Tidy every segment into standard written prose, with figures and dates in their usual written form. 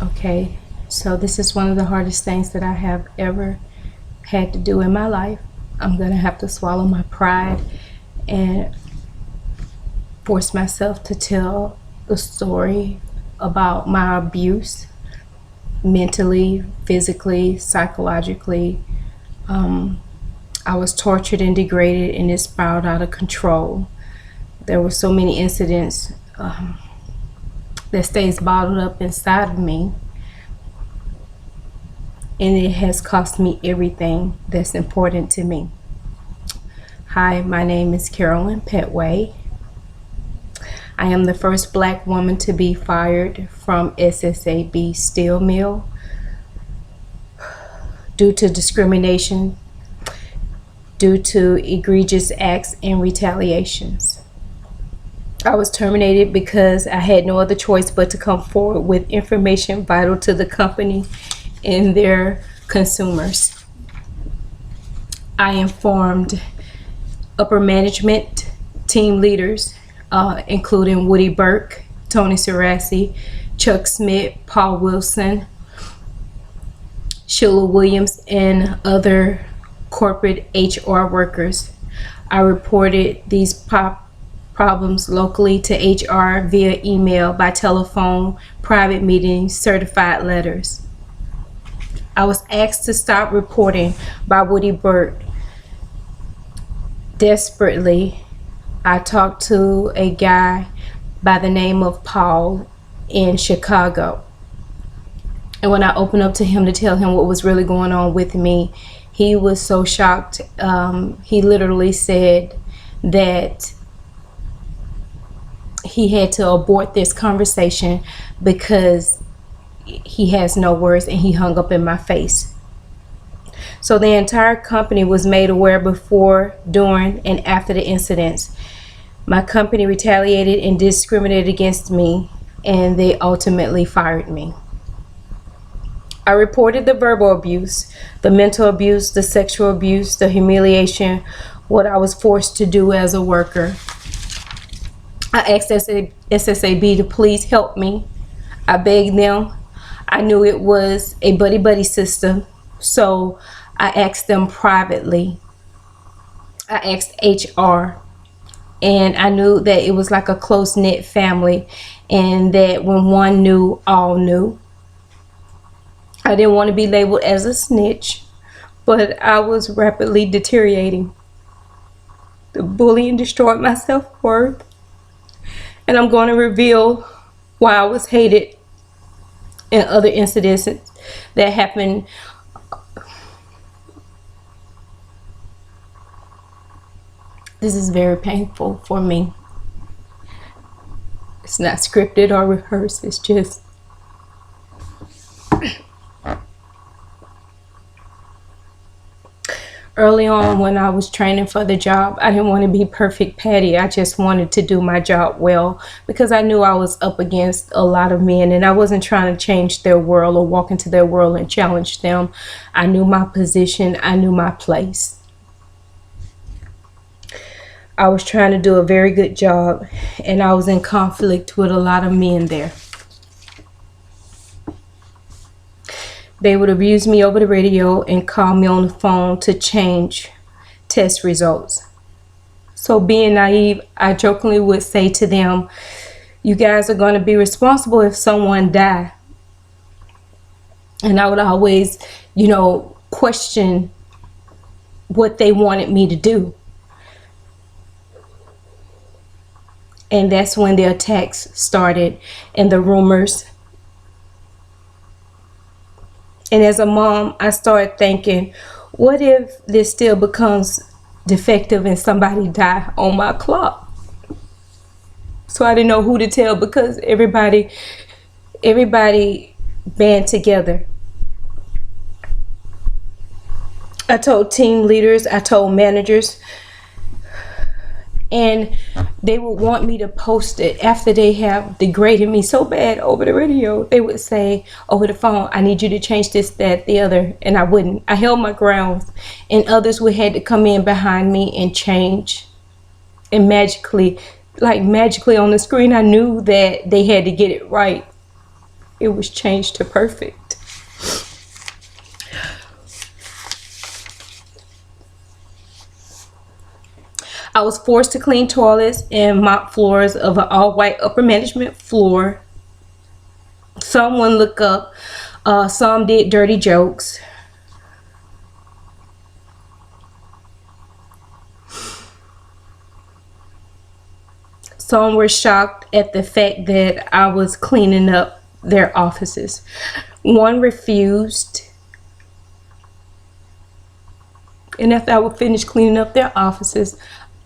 Okay, so this is one of the hardest things that I have ever had to do in my life. I'm gonna have to swallow my pride and force myself to tell the story about my abuse, mentally, physically, psychologically. I was tortured and degraded, and it spiraled out of control. There were so many incidents that stays bottled up inside of me, and it has cost me everything that's important to me. Hi, my name is Carolyn Pettway. I am the first Black woman to be fired from SSAB Steel Mill due to discrimination, due to egregious acts and retaliations. I was terminated because I had no other choice but to come forward with information vital to the company and their consumers. I informed upper management, team leaders, including Woody Burke, Tony Sarassi, Chuck Smith, Paul Wilson, Sheila Williams, and other corporate HR workers. I reported these problems locally to HR via email, by telephone, private meetings, certified letters. I was asked to stop reporting by Woody Burke. Desperately, I talked to a guy by the name of Paul in Chicago. And when I opened up to him to tell him what was really going on with me, he was so shocked. He literally said that he had to abort this conversation because he has no words, and he hung up in my face. So the entire company was made aware before, during, and after the incidents. My company retaliated and discriminated against me, and they ultimately fired me. I reported the verbal abuse, the mental abuse, the sexual abuse, the humiliation, what I was forced to do as a worker. I asked SSAB to please help me. I begged them. I knew it was a buddy-buddy system, so I asked them privately. I asked HR, and I knew that it was like a close-knit family, and that when one knew, all knew. I didn't want to be labeled as a snitch, but I was rapidly deteriorating. The bullying destroyed my self-worth, and I'm going to reveal why I was hated and other incidents that happened. This is very painful for me. It's not scripted or rehearsed. It's just early on when I was training for the job, I didn't want to be perfect Patty. I just wanted to do my job well because I knew I was up against a lot of men, and I wasn't trying to change their world or walk into their world and challenge them. I knew my position. I knew my place. I was trying to do a very good job, and I was in conflict with a lot of men there. They would abuse me over the radio and call me on the phone to change test results. So being naive, I jokingly would say to them, you guys are going to be responsible if someone dies. And I would always, question what they wanted me to do. And that's when the attacks started and the rumors. And as a mom, I started thinking, what if this still becomes defective and somebody die on my clock? So I didn't know who to tell because everybody band together. I told team leaders, I told managers, and they would want me to post it after they have degraded me so bad over the radio. They would say over the phone, I need you to change this, that, the other, and I wouldn't. I held my ground, and others would have to come in behind me and change. And magically on the screen, I knew that they had to get it right. it was changed to perfect. I was forced to clean toilets and mop floors of an all-white upper management floor. Some wouldn't look up. Some did dirty jokes. Some were shocked at the fact that I was cleaning up their offices. One refused. And after I would finish cleaning up their offices,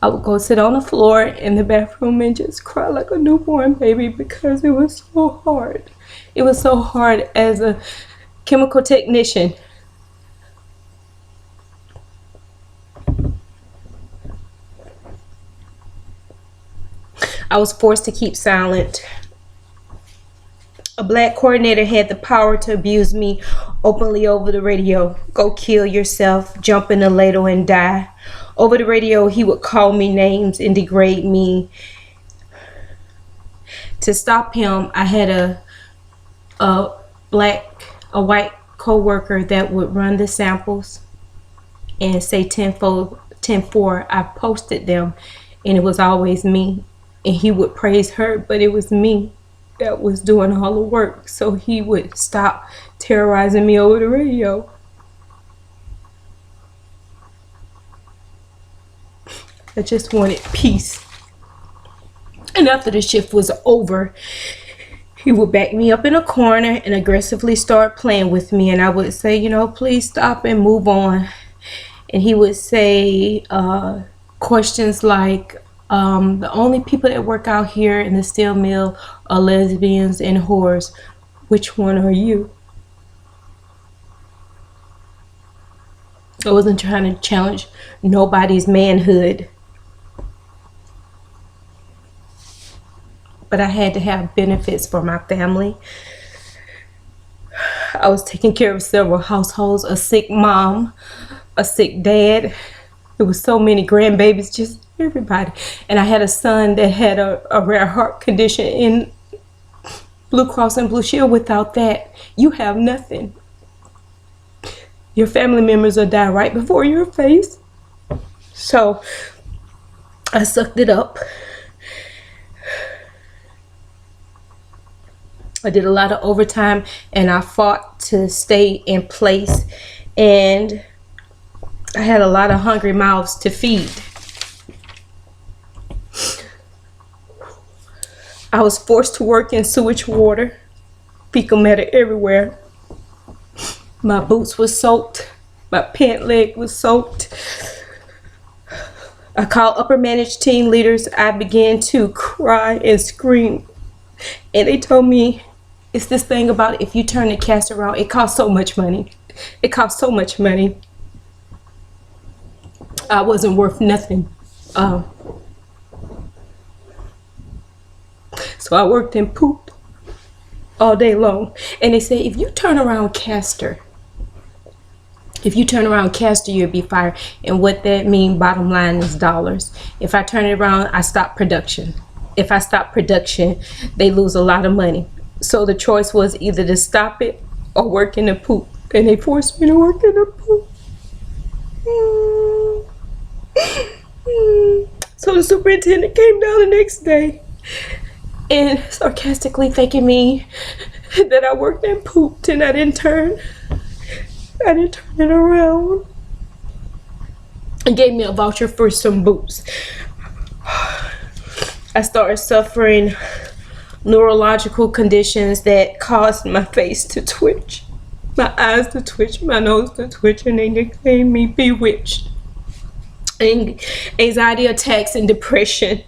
I would go sit on the floor in the bathroom and just cry like a newborn baby because it was so hard. It was so hard as a chemical technician. I was forced to keep silent. A black coordinator had the power to abuse me openly over the radio. Go kill yourself, jump in a ladle and die. Over the radio, he would call me names and degrade me. To stop him, I had a white co-worker that would run the samples and say 10-4. I posted them, and it was always me. And he would praise her, but it was me that was doing all the work. So he would stop terrorizing me over the radio. I just wanted peace. And after the shift was over, he would back me up in a corner and aggressively start playing with me. And I would say, you know, please stop and move on. And he would say questions like, the only people that work out here in the steel mill are lesbians and whores. Which one are you? I wasn't trying to challenge nobody's manhood, but I had to have benefits for my family. I was taking care of several households, a sick mom, a sick dad. There was so many grandbabies, just everybody. And I had a son that had a rare heart condition in Blue Cross and Blue Shield. Without that, you have nothing. Your family members will die right before your face. So I sucked it up. I did a lot of overtime and I fought to stay in place. And I had a lot of hungry mouths to feed. I was forced to work in sewage water, fecal matter everywhere. My boots were soaked. My pant leg was soaked. I called upper managed team leaders. I began to cry and scream. And they told me, it's this thing about if you turn the cast around, it costs so much money. It costs so much money. I wasn't worth nothing. So I worked in poop all day long. And they said, if you turn around caster, you'll be fired. And what that means, bottom line, is dollars. If I turn it around, I stop production. If I stop production, they lose a lot of money. So the choice was either to stop it or work in the poop. And they forced me to work in the poop. So the superintendent came down the next day and sarcastically thanking me that I worked and pooped and I didn't turn it around, and gave me a voucher for some boots. I started suffering neurological conditions that caused my face to twitch, my eyes to twitch, my nose to twitch, and they nicknamed me Bewitched. Anxiety attacks and depression.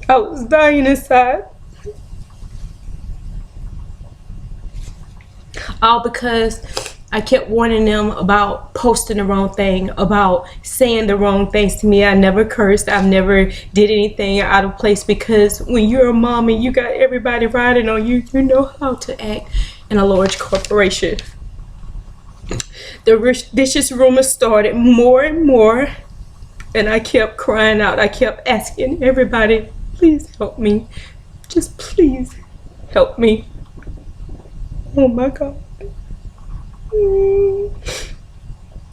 I was dying inside. All because I kept warning them about posting the wrong thing, about saying the wrong things to me. I never cursed. I never did anything out of place, because when you're a mom and you got everybody riding on you, you know how to act in a large corporation. The vicious rumors started more and more, and I kept crying out. I kept asking everybody, please help me. Just please help me. Oh my God.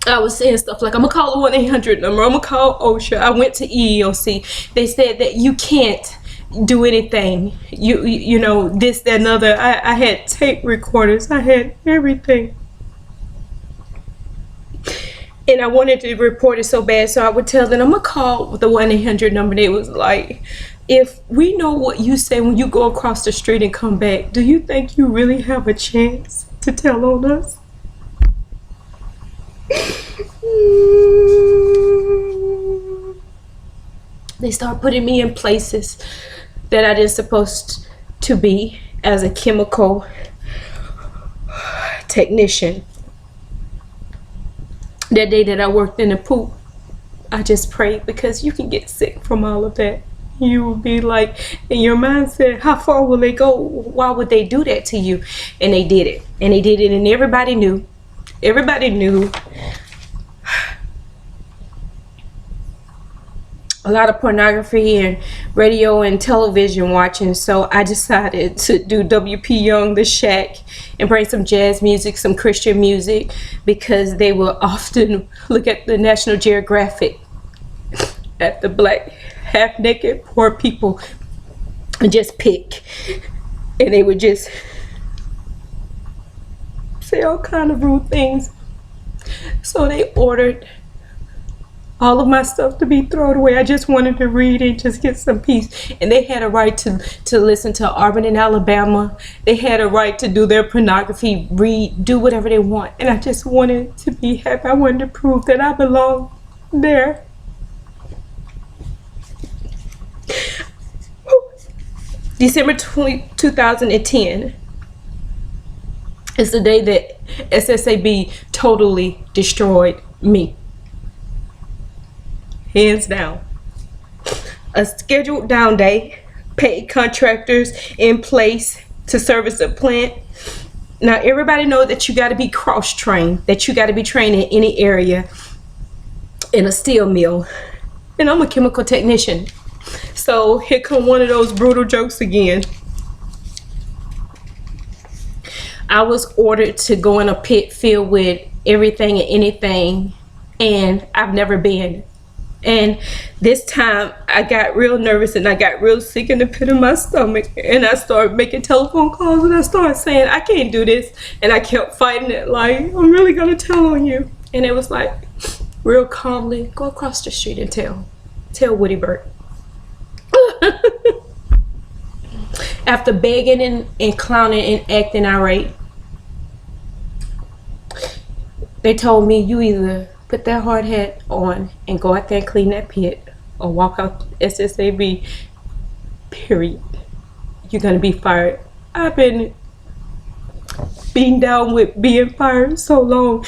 I was saying stuff like, I'm gonna call the 1-800 number, I'm gonna call OSHA. I went to EEOC. They said that you can't do anything. You know, this, that, and other. I had tape recorders. I had everything. And I wanted to report it so bad, so I would tell them, I'm gonna call the 1-800 number. They was like, if we know what you say when you go across the street and come back, do you think you really have a chance to tell on us? They start putting me in places that I didn't supposed to be as a chemical technician. That day that I worked in the pool, I just prayed, because you can get sick from all of that. You will be like, in your mindset, how far will they go? Why would they do that to you? And they did it. And they did it, and everybody knew. Everybody knew. A lot of pornography and radio and television watching, so I decided to do W.P. Young, The Shack, and bring some jazz music, some Christian music, because they will often look at the National Geographic at the black, half-naked, poor people and just pick, and they would just say all kind of rude things. So they ordered all of my stuff to be thrown away. I just wanted to read and just get some peace. And they had a right to listen to Auburn in Alabama. They had a right to do their pornography, read, do whatever they want. And I just wanted to be happy. I wanted to prove that I belong there. December 2010 is the day that SSAB totally destroyed me. Hands down. A scheduled down day, paid contractors in place to service the plant. Now everybody knows that you got to be cross-trained, that you got to be trained in any area in a steel mill. And I'm a chemical technician. So here come one of those brutal jokes again. I was ordered to go in a pit filled with everything and anything, and I've never been. And this time I got real nervous and I got real sick in the pit of my stomach, and I started making telephone calls and I started saying, I can't do this. And I kept fighting it, like, I'm really gonna tell on you. And it was like, real calmly, go across the street and tell Woody Burt. After begging and clowning and acting irate, they told me, you either put that hard hat on and go out there and clean that pit, or walk out SSAB, period. You're gonna be fired. I've been beaten down with being fired so long,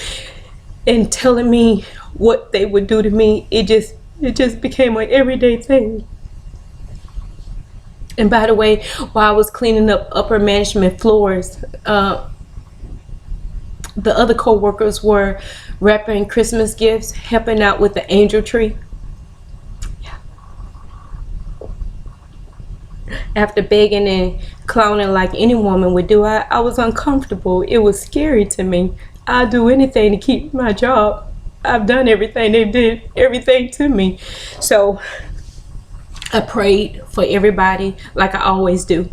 and telling me what they would do to me, it just became an everyday thing. And by the way, while I was cleaning up upper management floors, the other co-workers were wrapping Christmas gifts, helping out with the angel tree. Yeah. After begging and clowning like any woman would do, I was uncomfortable. It was scary to me. I'd do anything to keep my job. I've done everything. They did everything to me. So I prayed for everybody like I always do.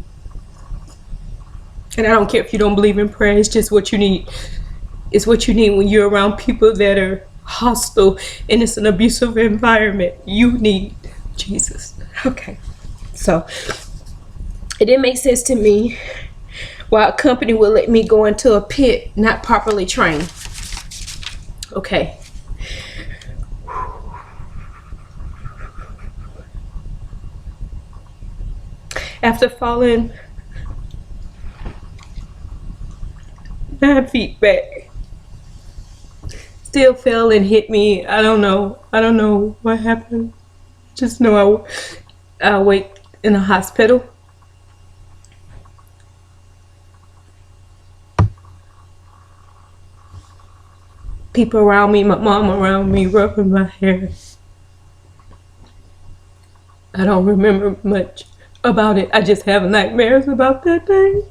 And I don't care if you don't believe in prayer. It's just what you need. It's what you need when you're around people that are hostile and it's an abusive environment. You need Jesus. Okay. So it didn't make sense to me why a company would let me go into a pit not properly trained. Okay. After falling 9 feet back, still fell and hit me. I don't know what happened. Just know I awake in a hospital. People around me, my mom around me, rubbing my hair. I don't remember much about it. I just have nightmares about that thing.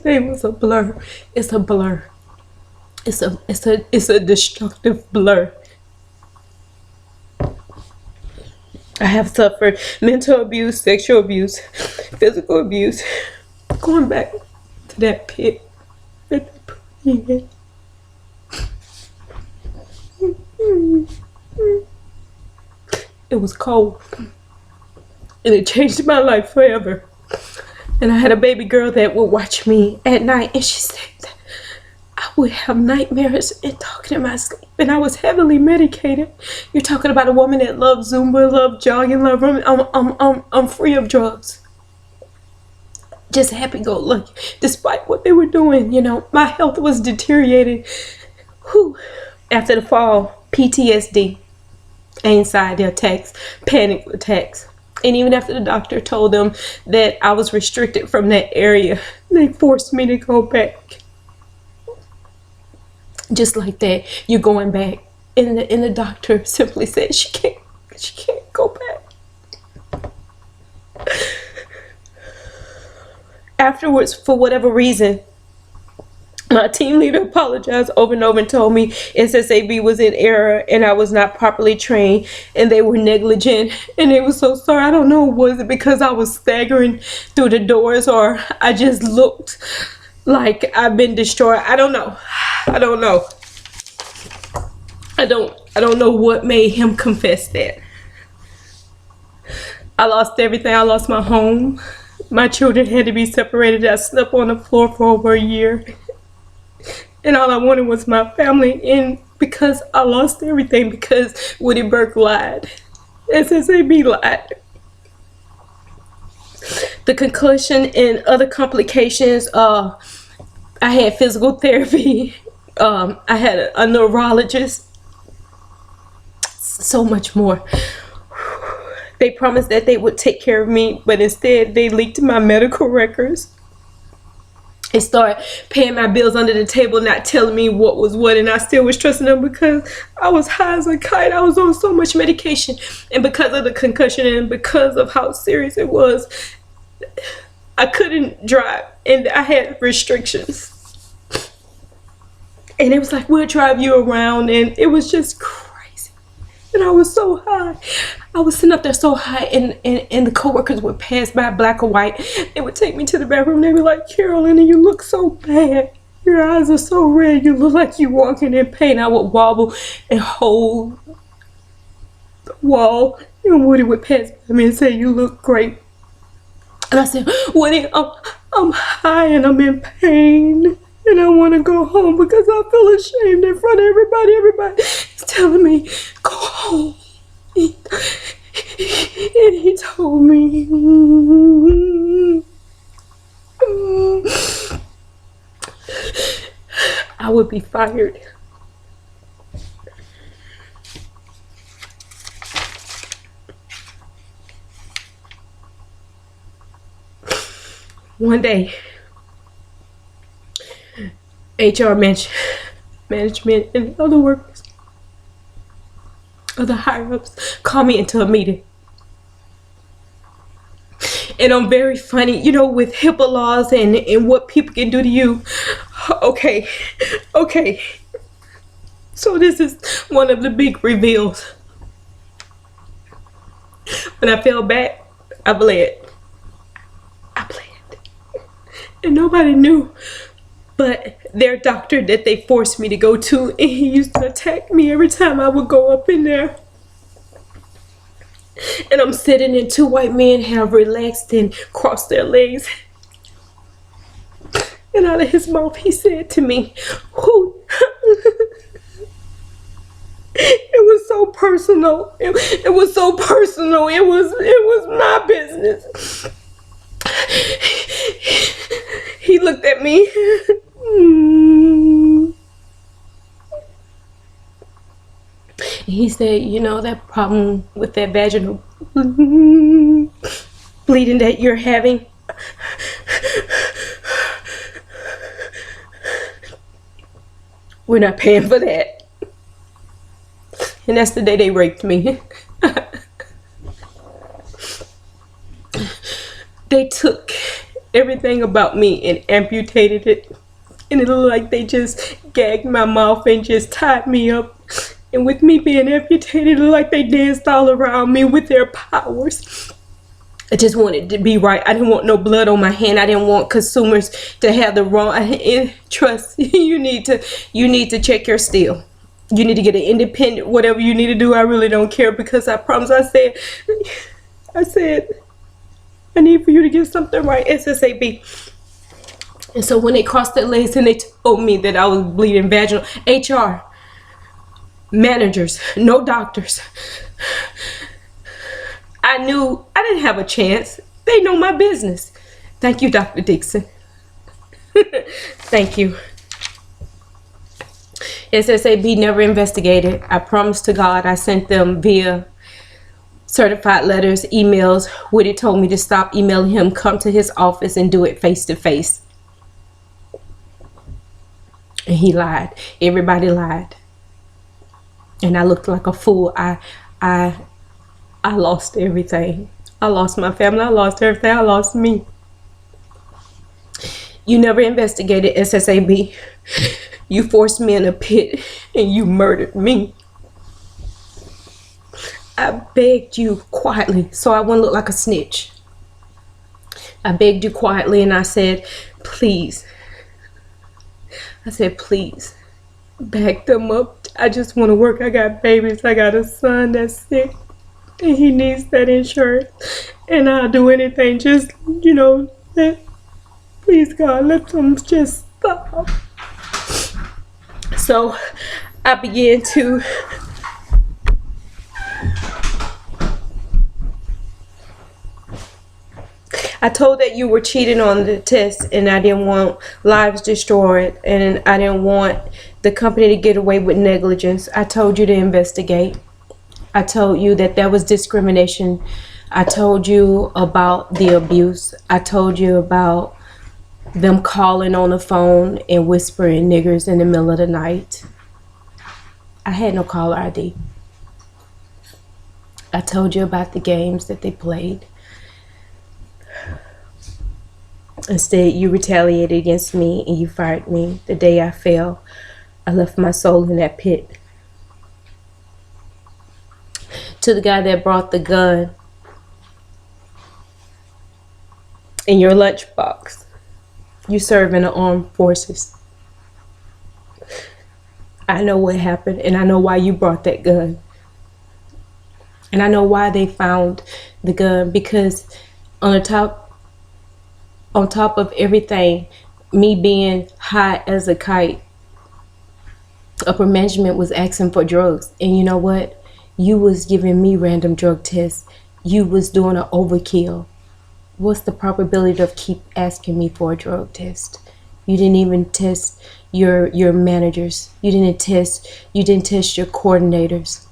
everything was a blur. It's a blur. It's a destructive blur. I have suffered mental abuse, sexual abuse, physical abuse. Going back to that pit that they put me in. It was cold. And it changed my life forever. And I had a baby girl that would watch me at night, and she said that I would have nightmares and talking in my sleep, and I was heavily medicated. You're talking about a woman that loves Zumba, loves jogging, loves running. I'm free of drugs. Just happy-go-lucky, despite what they were doing. You know, my health was deteriorating. Whew. After the fall, PTSD, anxiety attacks, panic attacks. And even after the doctor told them that I was restricted from that area, they forced me to go back. Just like that, you're going back. And the doctor simply said, she can't go back. Afterwards, for whatever reason, my team leader apologized over and over and told me SSAB was in error and I was not properly trained and they were negligent and they were so sorry. I don't know, was it because I was staggering through the doors or I just looked like I've been destroyed? I don't know. I don't know. I don't know what made him confess that. I lost everything. I lost my home. My children had to be separated. I slept on the floor for over a year. And all I wanted was my family. And because I lost everything, because Woody Burke lied. SSAB lied. The concussion and other complications, I had physical therapy. I had a neurologist. So much more. They promised that they would take care of me, but instead they leaked my medical records. They started paying my bills under the table, not telling me what was what, and I still was trusting them because I was high as a kite. I was on so much medication, and because of the concussion and because of how serious it was, I couldn't drive, and I had restrictions. And it was like, we'll drive you around, and it was just crazy. And I was so high. I was sitting up there so high, and the coworkers would pass by, black or white. They would take me to the bathroom. They were like, Carolyn, you look so bad. Your eyes are so red. You look like you're walking in pain. I would wobble and hold the wall. And Woody would pass by me and say, you look great. And I said, Woody, I'm high and I'm in pain. And I want to go home because I feel ashamed in front of everybody. Everybody's telling me, go home. And he told me, I would be fired. One day, HR management and other workers, other higher-ups call me into a meeting. And I'm very funny, you know, with HIPAA laws and what people can do to you. Okay. So this is one of the big reveals. When I fell back, I bled. And nobody knew. But their doctor that they forced me to go to, and he used to attack me every time I would go up in there. And I'm sitting and two white men have relaxed and crossed their legs. And out of his mouth he said to me, who? It was so personal. It was so personal. It was my business. He looked at me. He said, you know, that problem with that vaginal bleeding that you're having, we're not paying for that. And that's the day they raped me. everything about me and amputated it. And it looked like they just gagged my mouth and just tied me up. And with me being amputated, it looked like they danced all around me with their powers. I just wanted to be right. I didn't want no blood on my hand. I didn't want consumers to have the wrong. Trust, you need to check your steel. You need to get an independent, whatever you need to do. I really don't care, because I promise. I said, I need for you to get something right, SSAB. And so when they crossed their legs and they told me that I was bleeding vaginal, HR, managers, no doctors, I knew I didn't have a chance. They know my business. Thank you, Dr. Dixon. Thank you. SSAB never investigated. I promised to God. I sent them via certified letters, emails. Woody told me to stop emailing him, come to his office and do it face to face. And he lied. Everybody lied. And I looked like a fool. I lost everything. I lost my family. I lost everything. I lost me. You never investigated, SSAB. You forced me in a pit and you murdered me. I begged you quietly so I wouldn't look like a snitch. I begged you quietly and I said, please. I said, please, back them up. I just want to work. I got babies. I got a son that's sick and he needs that insurance. And I'll do anything. Just, please, God, let them just stop. So I began to I told that you were cheating on the test and I didn't want lives destroyed and I didn't want the company to get away with negligence. I told you to investigate. I told you that there was discrimination. I told you about the abuse. I told you about them calling on the phone and whispering niggers in the middle of the night. I had no caller ID. I told you about the games that they played. Instead, you retaliated against me and you fired me. The day I fell, I left my soul in that pit. To the guy that brought the gun in your lunchbox, you serve in the armed forces. I know what happened and I know why you brought that gun. And I know why they found the gun, because on top of everything, me being high as a kite, upper management was asking for drugs. And you know what? You was giving me random drug tests. You was doing an overkill. What's the probability of keep asking me for a drug test? You didn't even test your managers. You didn't test your coordinators.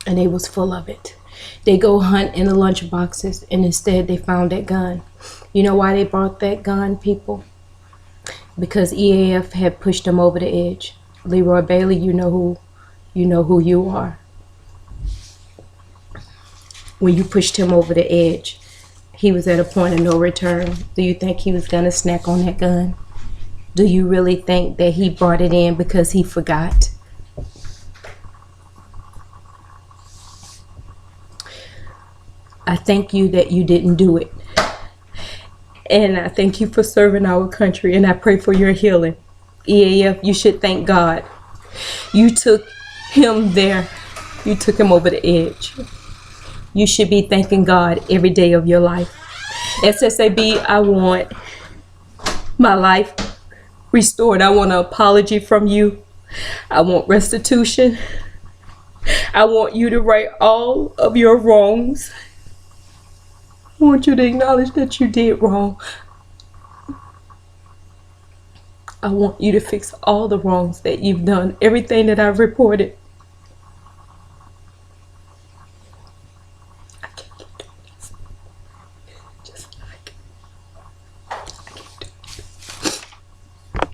And they was full of it. They go hunt in the lunch boxes and instead they found that gun. You know why they brought that gun, people? Because EAF had pushed them over the edge. Leroy Bailey, you know who you are. When you pushed him over the edge, he was at a point of no return. Do you think he was gonna snack on that gun? Do you really think that he brought it in because he forgot? I thank you that you didn't do it. And I thank you for serving our country, and I pray for your healing. EAF, you should thank God. You took him there. You took him over the edge. You should be thanking God every day of your life. SSAB, I want my life restored. I want an apology from you. I want restitution. I want you to right all of your wrongs. I want you to acknowledge that you did wrong. I want you to fix all the wrongs that you've done, everything that I've reported.